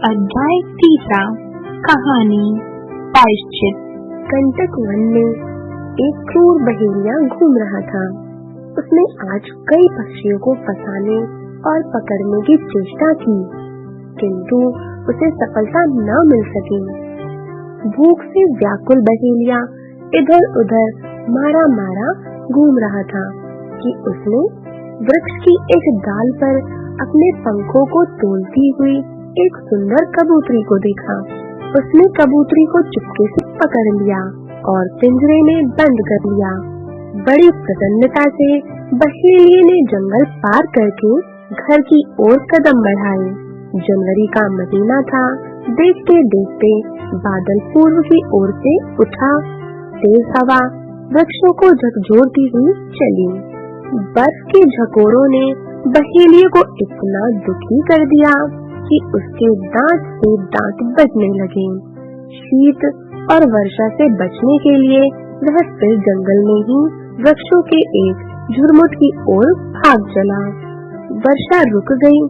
अध्याय 3। कहानी प्रायश्चित। कंटक वन में एक क्रूर बहेलिया घूम रहा था। उसने आज कई पक्षियों को फंसाने और पकड़ने की चेष्टा की, किंतु उसे सफलता न मिल सकी। भूख से व्याकुल बहेलिया इधर उधर मारा मारा घूम रहा था कि उसने वृक्ष की एक डाल पर अपने पंखों को तोलती हुई एक सुंदर कबूतरी को देखा। उसने कबूतरी को चुपके से पकड़ लिया और पिंजरे में बंद कर लिया। बड़ी प्रसन्नता से बहेलिये ने जंगल पार करके घर की ओर कदम बढ़ाए। जनवरी का महीना था। देखते देखते बादल पूर्व की ओर से उठा। तेज हवा वृक्षों को झकझोरती हुई चली। बर्फ के झकोरों ने बहेलिये को इतना दुखी कर दिया कि उसके दांत से दांत बजने लगे। शीत और वर्षा से बचने के लिए वह फिर जंगल में ही वृक्षों के एक झुरमुट की ओर भाग चला। वर्षा रुक गई,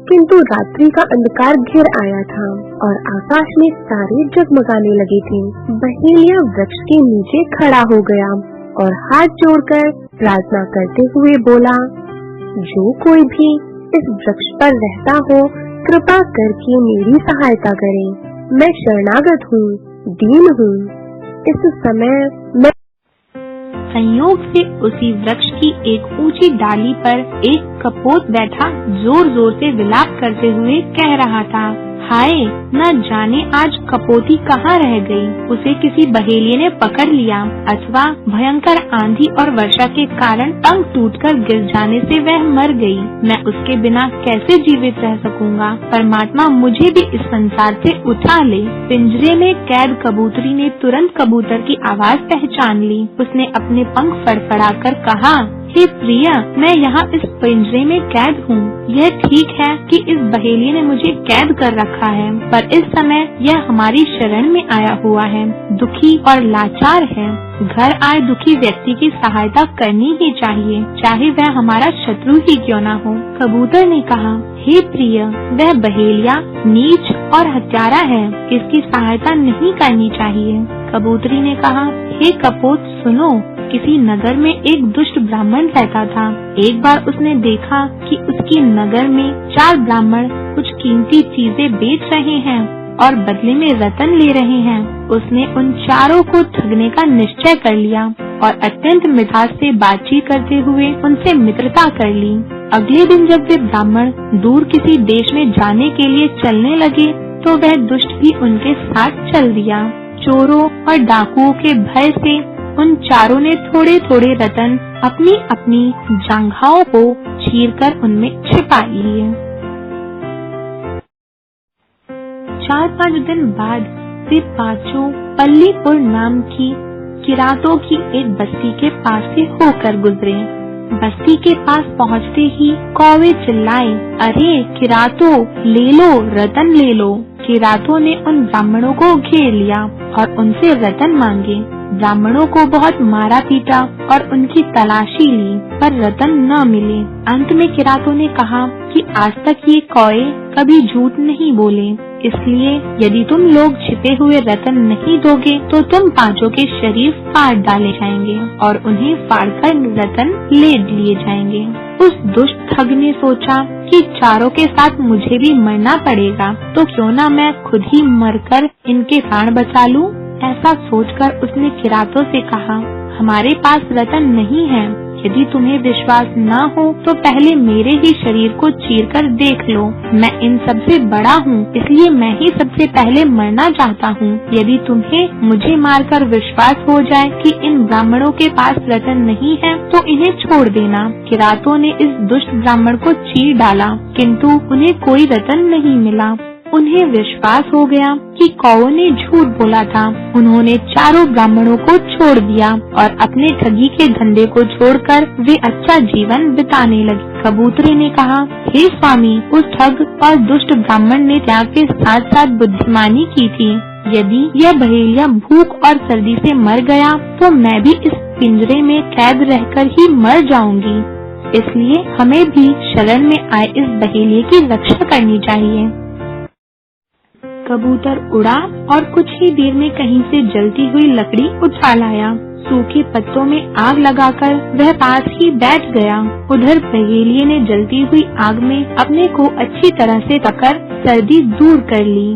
किंतु रात्रि का अंधकार घिर आया था और आकाश में तारे जगमगाने लगे थे। बहेलिया वृक्ष के नीचे खड़ा हो गया और हाथ जोड़कर प्रार्थना करते हुए बोला, जो कोई भी इस वृक्ष पर रहता हो, कृपा करके मेरी सहायता करे। मैं शरणागत हूँ, दीन हूँ। इस समय मैं संयोग से उसी वृक्ष की एक ऊंची डाली पर एक कपोत बैठा जोर जोर से विलाप करते हुए कह रहा था, हाय, न जाने आज कपोती कहाँ रह गई। उसे किसी बहेलिये ने पकड़ लिया अथवा भयंकर आंधी और वर्षा के कारण पंख टूटकर गिर जाने से वह मर गई। मैं उसके बिना कैसे जीवित रह सकूंगा। परमात्मा मुझे भी इस संसार से उठा ले। पिंजरे में कैद कबूतरी ने तुरंत कबूतर की आवाज पहचान ली। उसने अपने पंख फड़फड़ाकर कहा, हे प्रिय, मैं यहाँ इस पिंजरे में कैद हूँ। यह ठीक है कि इस बहेलिये ने मुझे कैद कर रखा है, पर इस समय यह हमारी शरण में आया हुआ है, दुखी और लाचार है। घर आए दुखी व्यक्ति की सहायता करनी ही चाहिए, चाहे वह हमारा शत्रु ही क्यों न हो। कबूतर ने कहा, हे प्रिय, वह बहेलिया नीच और हत्यारा है, इसकी सहायता नहीं करनी चाहिए। कबूतरी ने कहा, हे कपोत, सुनो, किसी नगर में एक दुष्ट ब्राह्मण रहता था। एक बार उसने देखा कि उसकी नगर में 4 ब्राह्मण कुछ कीमती चीजें बेच रहे हैं और बदले में रतन ले रहे हैं। उसने उन चारों को ठगने का निश्चय कर लिया और अत्यंत मिठास से बातचीत करते हुए उनसे मित्रता कर ली। अगले दिन जब वे ब्राह्मण दूर किसी देश में जाने के लिए चलने लगे, तो वह दुष्ट भी उनके साथ चल दिया। चोरों और डाकुओं के भय से उन चारों ने थोड़े थोड़े रतन अपनी अपनी जांघाओं को चीरकर उनमें छिपा लिए। 4-5 दिन बाद वे पांचों पल्लीपुर नाम की किरातों की एक बस्ती के पास से होकर गुजरे। बस्ती के पास पहुँचते ही कौवे चिल्लाए, अरे किरातों, ले लो, रतन ले लो। किरातों ने उन ब्राह्मणों को घेर लिया और उनसे रतन मांगे। ब्राह्मणों को बहुत मारा पीटा और उनकी तलाशी ली, पर रतन न मिले। अंत में किरातों ने कहा कि आज तक ये कौवे कभी झूठ नहीं बोले, इसलिए यदि तुम लोग छिपे हुए रतन नहीं दोगे तो तुम पांचों के शरीर फाड़ डाले जाएंगे और उन्हें फाड़कर रतन ले लिए जाएंगे। उस दुष्ट ठग ने सोचा कि चारों के साथ मुझे भी मरना पड़ेगा, तो क्यों ना मैं खुद ही मरकर इनके प्राण बचा लूं। ऐसा सोचकर उसने किरातों से कहा, हमारे पास रतन नहीं है। यदि तुम्हें विश्वास न हो तो पहले मेरे ही शरीर को चीरकर देख लो। मैं इन सबसे बड़ा हूँ, इसलिए मैं ही सबसे पहले मरना चाहता हूँ। यदि तुम्हें मुझे मारकर विश्वास हो जाए कि इन ब्राह्मणों के पास रतन नहीं है, तो इन्हें छोड़ देना। किरातों ने इस दुष्ट ब्राह्मण को चीर डाला, किंतु उन्हें कोई रतन नहीं मिला। उन्हें विश्वास हो गया कि कौवों ने झूठ बोला था। उन्होंने चारों ब्राह्मणों को छोड़ दिया और अपने ठगी के धंधे को छोड़कर वे अच्छा जीवन बिताने लगे। कबूतरी ने कहा, हे स्वामी, उस ठग और दुष्ट ब्राह्मण ने त्याग के साथ साथ बुद्धिमानी की थी। यदि यह बहेलिया भूख और सर्दी से मर गया तो मैं भी इस पिंजरे में कैद रहकर ही मर जाऊंगी। इसलिए हमें भी शरण में आए इस बहेलिये की रक्षा करनी चाहिए। कबूतर उड़ा और कुछ ही देर में कहीं से जलती हुई लकड़ी उठा लाया। सूखे पत्तों में आग लगाकर वह पास ही बैठ गया। उधर बहेलिये ने जलती हुई आग में अपने को अच्छी तरह से पकड़ सर्दी दूर कर ली।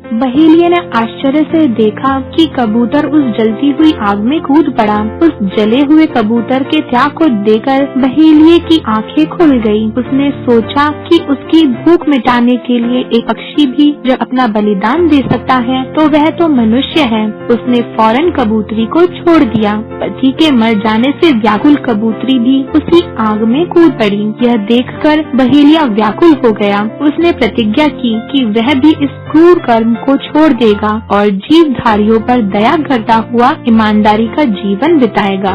बहेलिये ने आश्चर्य से देखा कि कबूतर उस जलती हुई आग में कूद पड़ा। उस जले हुए कबूतर के त्याग को देखकर बहेलिये की आंखें खुल गई। उसने सोचा कि उसकी भूख मिटाने के लिए एक पक्षी भी जो अपना बलिदान दे सकता है तो वह तो मनुष्य है। उसने फौरन कबूतरी को छोड़ दिया। पति के मर जाने से व्याकुल कबूतरी भी उसी आग में कूद पड़ी। यह देखकर बहेलिया व्याकुल हो गया। उसने प्रतिज्ञा की कि वह भी इस क्रूर कर्म को छोड़ देगा और जीवधारियों पर दया करता हुआ ईमानदारी का जीवन बिताएगा।